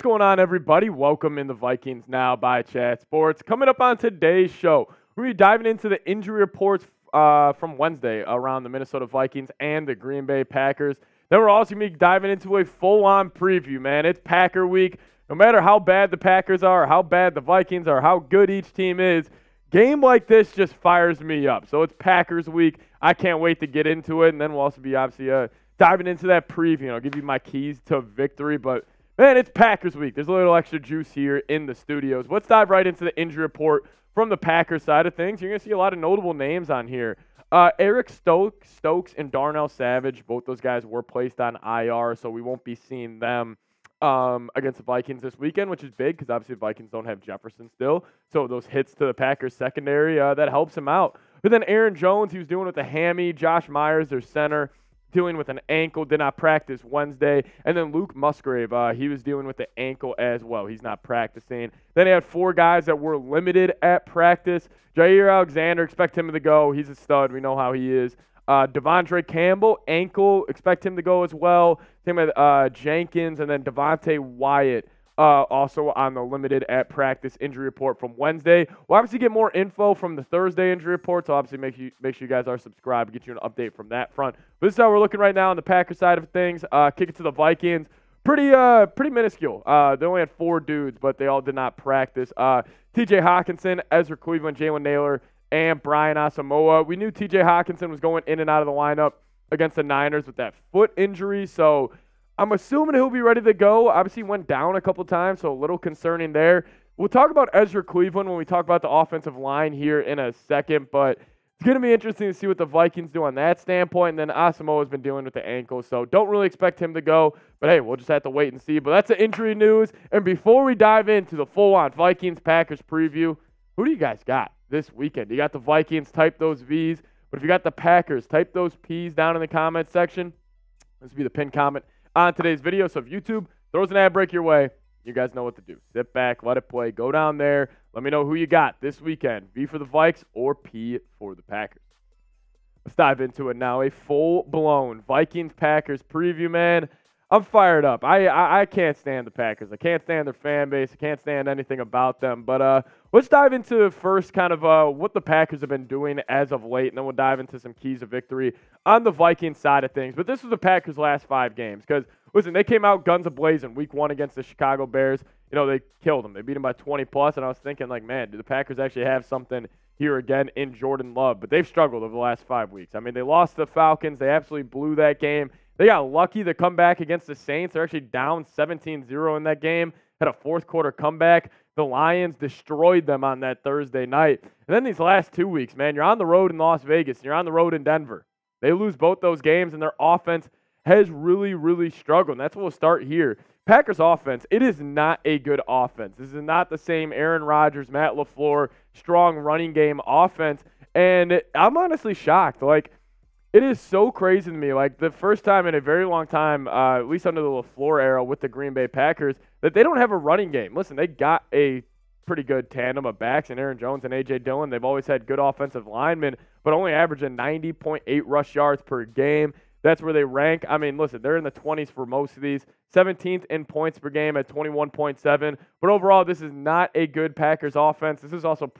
What's going on, everybody? Welcome in the Vikings Now by Chat Sports. Coming up on today's show, we're going to be diving into the injury reports from Wednesday around the Minnesota Vikings and the Green Bay Packers. Then we're also going to be diving into a full-on preview, man. It's Packer week. No matter how bad the Packers are, how bad the Vikings are, how good each team is, game like this just fires me up. So it's Packers week. I can't wait to get into it. And then we'll also be obviously diving into that preview. I'll give you my keys to victory, but man, it's Packers week. There's a little extra juice here in the studios. Let's dive right into the injury report from the Packers side of things. You're going to see a lot of notable names on here. Eric Stokes, and Darnell Savage, both those guys were placed on IR, so we won't be seeing them against the Vikings this weekend, which is big because obviously the Vikings don't have Jefferson still. So those hits to the Packers secondary, that helps him out. But then Aaron Jones, he was doing with a hammy. Josh Myers, their center, dealing with an ankle, did not practice Wednesday. And then Luke Musgrave, he was dealing with the ankle as well. He's not practicing. Then he had 4 guys that were limited at practice. Jaire Alexander, expect him to go. He's a stud. We know how he is. Devonte Campbell, ankle, expect him to go as well. Same with Jenkins, and then Devonte Wyatt, also on the limited at practice injury report from Wednesday. We'll obviously get more info from the Thursday injury report, so obviously make sure you guys are subscribed, get you an update from that front. But this is how we're looking right now on the Packers side of things. Kick it to the Vikings. Pretty minuscule. They only had 4 dudes, but they all did not practice. TJ Hockenson, Ezra Cleveland, Jalen Naylor, and Brian Asamoah. We knew TJ Hockenson was going in and out of the lineup against the Niners with that foot injury, so I'm assuming he'll be ready to go. Obviously, went down a couple times, so a little concerning there. We'll talk about Ezra Cleveland when we talk about the offensive line here in a second, but it's going to be interesting to see what the Vikings do on that standpoint. And then Asamoah has been dealing with the ankle, so don't really expect him to go. But, hey, we'll just have to wait and see. But that's the injury news. And before we dive into the full-on Vikings-Packers preview, who do you guys got this weekend? You got the Vikings, type those Vs. But if you got the Packers, type those Ps down in the comment section. This will be the pinned comment on today's video. So if YouTube throws an ad break your way, you guys know what to do. Sit back, let it play, go down there. Let me know who you got this weekend. V for the Vikes or P for the Packers. Let's dive into it now. A full-blown Vikings-Packers preview, man. I'm fired up. I can't stand the Packers. I can't stand their fan base. I can't stand anything about them. But let's dive into first kind of what the Packers have been doing as of late, and then we'll dive into some keys of victory on the Vikings side of things. But this was the Packers' last 5 games because, listen, they came out guns a-blazing week 1 against the Chicago Bears. You know, they killed them. They beat them by 20+, and I was thinking, like, man, do the Packers actually have something here again in Jordan Love? But they've struggled over the last 5 weeks. I mean, they lost to the Falcons. They absolutely blew that game. They got lucky to come back against the Saints. They're actually down 17-0 in that game. Had a fourth-quarter comeback. The Lions destroyed them on that Thursday night. And then these last 2 weeks, man, you're on the road in Las Vegas. And you're on the road in Denver. They lose both those games, and their offense has really, really struggled. And that's what we'll start here. Packers offense, it is not a good offense. This is not the same Aaron Rodgers, Matt LaFleur, strong running game offense. And I'm honestly shocked. Like, it is so crazy to me, like the first time in a very long time, at least under the LaFleur era with the Green Bay Packers, that they don't have a running game. Listen, they got a pretty good tandem of backs in Aaron Jones and A.J. Dillon. They've always had good offensive linemen, but only averaging 90.8 rush yards per game. That's where they rank. I mean, listen, they're in the 20s for most of these. 17th in points per game at 21.7. But overall, this is not a good Packers offense. This is also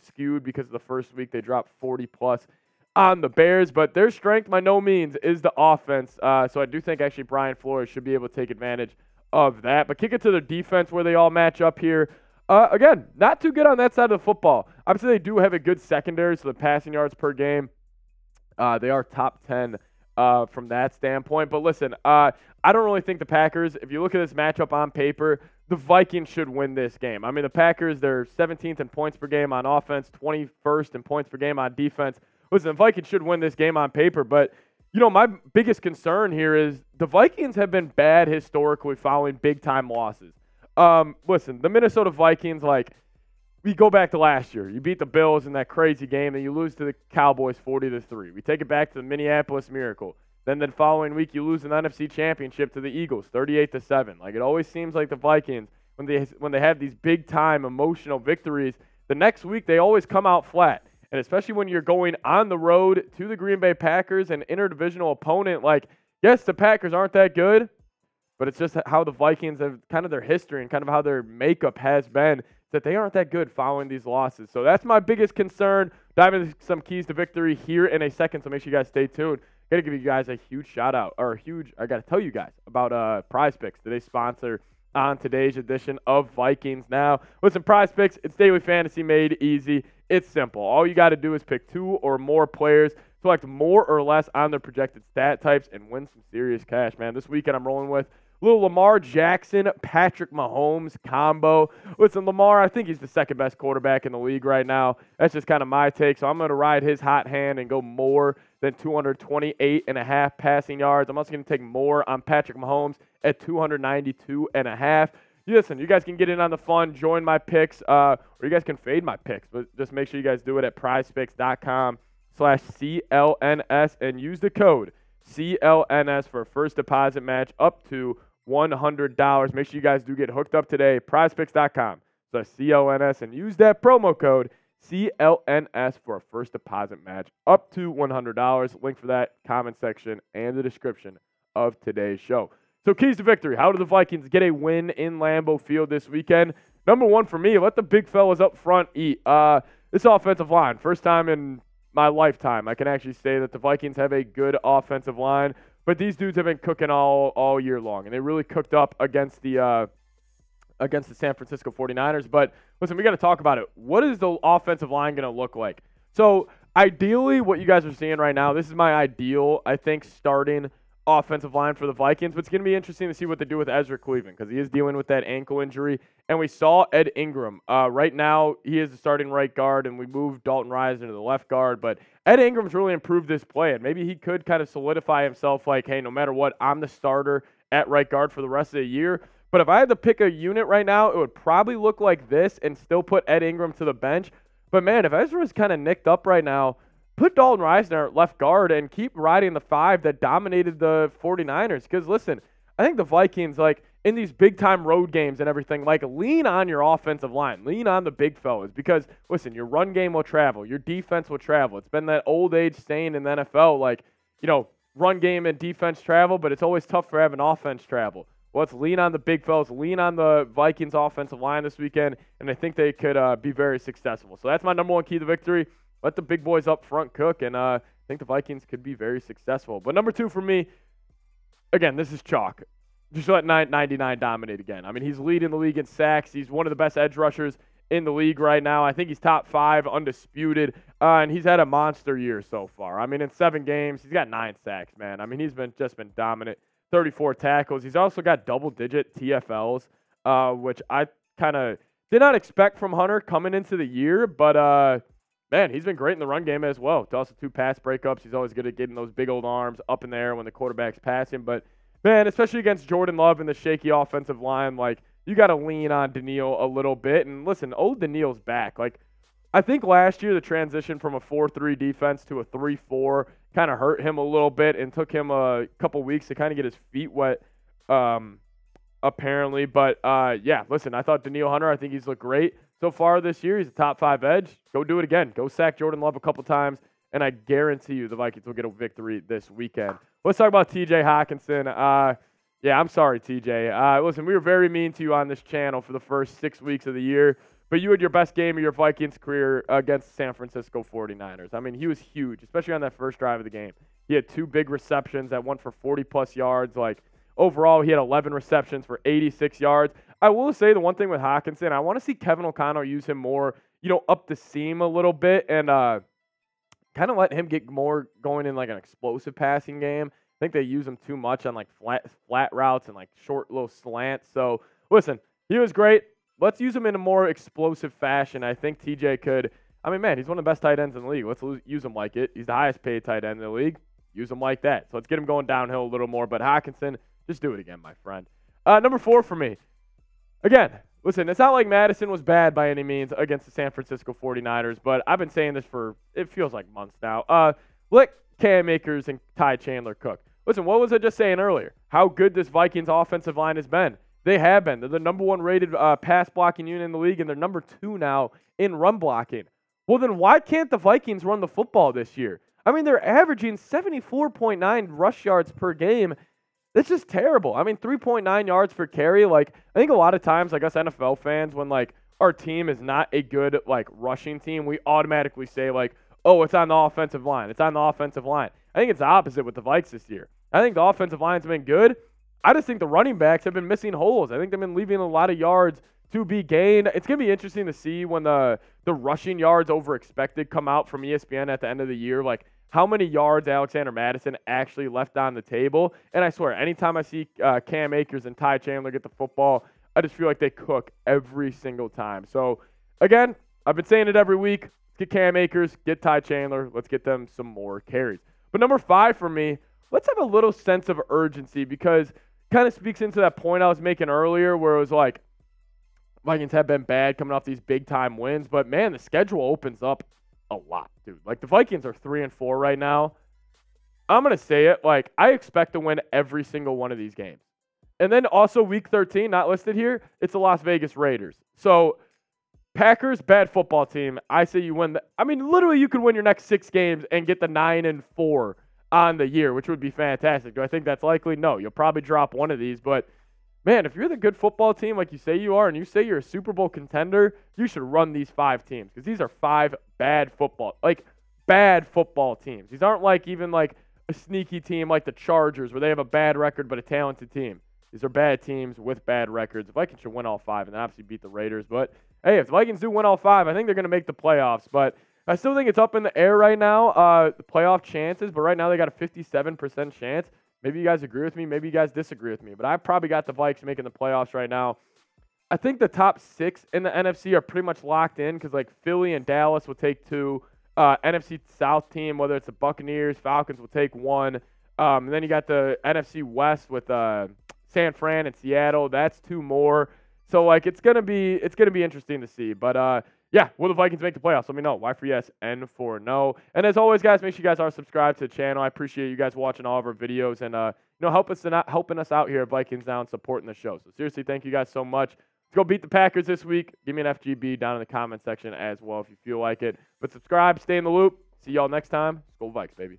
skewed because the first week they dropped 40+ on the Bears, but their strength by no means is the offense. So I do think actually Brian Flores should be able to take advantage of that. But kick it to their defense where they all match up here. Again, not too good on that side of the football. Obviously, they do have a good secondary, so the passing yards per game, they are top 10 from that standpoint. But listen, I don't really think the Packers, if you look at this matchup on paper, the Vikings should win this game. I mean, the Packers, they're 17th in points per game on offense, 21st in points per game on defense. Listen, the Vikings should win this game on paper, but, you know, my biggest concern here is the Vikings have been bad historically following big-time losses. Listen, the Minnesota Vikings, like, we go back to last year. You beat the Bills in that crazy game, and you lose to the Cowboys 40-3. We take it back to the Minneapolis Miracle. Then the following week, you lose an NFC Championship to the Eagles 38-7. Like, it always seems like the Vikings, when they have these big-time emotional victories, the next week they always come out flat. And especially when you're going on the road to the Green Bay Packers, an interdivisional opponent, like, yes, the Packers aren't that good, but it's just how the Vikings have kind of their history and kind of how their makeup has been, that they aren't that good following these losses. So that's my biggest concern. Dive into some keys to victory here in a second, so make sure you guys stay tuned. Got to give you guys a huge shout out, I got to tell you guys about Prize Picks. They sponsor on today's edition of Vikings Now. Listen, Prize Picks, it's daily fantasy made easy. It's simple. All you got to do is pick 2 or more players, select more or less on their projected stat types, and win some serious cash, man. This weekend I'm rolling with little Lamar Jackson, Patrick Mahomes combo. Listen, Lamar, I think he's the second best quarterback in the league right now. That's just kind of my take. So I'm going to ride his hot hand and go more than 228.5 passing yards. I'm also going to take more on Patrick Mahomes at 292.5. Listen, you guys can get in on the fun, join my picks, or you guys can fade my picks. But just make sure you guys do it at prizepicks.com/CLNS and use the code CLNS for a first deposit match up to $100. Make sure you guys do get hooked up today. prizepicks.com/CLNS and use that promo code CLNS for a first deposit match up to $100. Link for that, comment section, and the description of today's show. So keys to victory. How do the Vikings get a win in Lambeau Field this weekend? Number one for me, let the big fellas up front eat. This offensive line, first time in my lifetime, I can actually say that the Vikings have a good offensive line, but these dudes have been cooking all year long, and they really cooked up against the San Francisco 49ers. But listen, we got to talk about it. What is the offensive line going to look like? So ideally, what you guys are seeing right now, this is my ideal, I think, starting offensive line for the Vikings, but it's going to be interesting to see what they do with Ezra Cleveland because he is dealing with that ankle injury. And we saw Ed Ingram. Right now, he is the starting right guard, and we moved Dalton Risner to the left guard. But Ed Ingram's really improved this play, and maybe he could kind of solidify himself like, hey, no matter what, I'm the starter at right guard for the rest of the year. But if I had to pick a unit right now, it would probably look like this and still put Ed Ingram to the bench. But, man, if Ezra's kind of nicked up right now, put Dalton Risner at left guard and keep riding the 5 that dominated the 49ers. Because, listen, I think the Vikings, like, in these big-time road games and everything, like, lean on your offensive line. Lean on the big fellas. Because, listen, your run game will travel. Your defense will travel. It's been that old age saying in the NFL, like, you know, run game and defense travel, but it's always tough for having offense travel. Well, let's lean on the big fellas, lean on the Vikings offensive line this weekend, and I think they could be very successful. So that's my number one key to victory. Let the big boys up front cook, and I think the Vikings could be very successful. But number 2 for me, again, this is chalk. Just let 99 dominate again. I mean, he's leading the league in sacks. He's one of the best edge rushers in the league right now. I think he's top 5, undisputed, and he's had a monster year so far. I mean, in 7 games, he's got 9 sacks, man. I mean, he's just been dominant. 34 tackles. He's also got double-digit TFLs, which I kind of did not expect from Hunter coming into the year, but man, he's been great in the run game as well. Also 2 pass breakups. He's always good at getting those big old arms up in the air when the quarterback's passing. But, man, especially against Jordan Love and the shaky offensive line, like, you got to lean on Darnell a little bit. And, listen, old Darnell's back. Like, I think last year the transition from a 4-3 defense to a 3-4 kind of hurt him a little bit and took him a couple weeks to kind of get his feet wet, apparently. But, yeah, listen, I thought Darnell Hunter, I think he's looked great so far this year. He's a top 5 edge. Go do it again. Go sack Jordan Love a couple times, and I guarantee you the Vikings will get a victory this weekend. Let's talk about TJ Hockenson. Yeah, I'm sorry, TJ. Listen, we were very mean to you on this channel for the first 6 weeks of the year, but you had your best game of your Vikings career against the San Francisco 49ers. I mean, he was huge, especially on that first drive of the game. He had 2 big receptions that went for 40-plus yards. Like, overall, he had 11 receptions for 86 yards. I will say the one thing with Hockenson, I want to see Kevin O'Connell use him more, you know, up the seam a little bit and kind of let him get more going in like an explosive passing game. I think they use him too much on like flat routes and like short little slants. So, listen, he was great. Let's use him in a more explosive fashion. I think TJ could. I mean, man, he's one of the best tight ends in the league. Let's use him like it. He's the highest paid tight end in the league. Use him like that. So let's get him going downhill a little more. But Hockenson, just do it again, my friend. Number 4 for me. Again, listen, it's not like Madison was bad by any means against the San Francisco 49ers, but I've been saying this for, it feels like months now. Let Cam Akers and Ty Chandler cook. Listen, what was I just saying earlier? How good this Vikings offensive line has been. They have been. They're the number 1 rated pass blocking unit in the league, and they're number 2 now in run blocking. Well, then why can't the Vikings run the football this year? I mean, they're averaging 74.9 rush yards per game, It's just terrible. I mean, 3.9 yards per carry. Like, I think a lot of times, like us NFL fans, when like our team is not a good like rushing team, we automatically say like, oh, it's on the offensive line. It's on the offensive line. I think it's the opposite with the Vikes this year. I think the offensive line's been good. I just think the running backs have been missing holes. I think they've been leaving a lot of yards to be gained. It's going to be interesting to see when the rushing yards over expected come out from ESPN at the end of the year. Like, how many yards Alexander Mattison actually left on the table. And I swear, anytime I see Cam Akers and Ty Chandler get the football, I just feel like they cook every single time. So, again, I've been saying it every week. Let's get Cam Akers, get Ty Chandler. Let's get them some more carries. But number 5 for me, let's have a little sense of urgency because it kind of speaks into that point I was making earlier where it was like Vikings have been bad coming off these big-time wins. But, man, the schedule opens up a lot, dude. Like, the Vikings are 3-4 right now. I'm going to say it. Like, I expect to win every single one of these games. And then also week 13, not listed here, it's the Las Vegas Raiders. So, Packers, bad football team. I say you win. I mean, literally, you could win your next 6 games and get the 9-4 on the year, which would be fantastic. Do I think that's likely? No. You'll probably drop one of these. But, man, if you're the good football team like you say you are and you say you're a Super Bowl contender, you should run these 5 teams because these are 5 bad football teams. These aren't like even like a sneaky team like the Chargers where they have a bad record but a talented team. These are bad teams with bad records. The Vikings should win all 5 and then obviously beat the Raiders. But, hey, if the Vikings do win all 5, I think they're going to make the playoffs. But I still think it's up in the air right now, the playoff chances. But right now they got a 57% chance. Maybe you guys agree with me. Maybe you guys disagree with me. But I probably got the Vikes making the playoffs right now. I think the top 6 in the NFC are pretty much locked in because, like, Philly and Dallas will take 2. NFC South team, whether it's the Buccaneers, Falcons will take 1. And then you got the NFC West with San Fran and Seattle. That's 2 more. So, like, it's gonna be interesting to see. But yeah, will the Vikings make the playoffs? Let me know. Y for yes, N for no. And as always, guys, make sure you guys are subscribed to the channel. I appreciate you guys watching all of our videos and helping us out here at Vikings Now and supporting the show. So seriously, thank you guys so much. Let's go beat the Packers this week. Give me an FGB down in the comment section as well if you feel like it. But subscribe, stay in the loop. See y'all next time. Go Vikes, baby.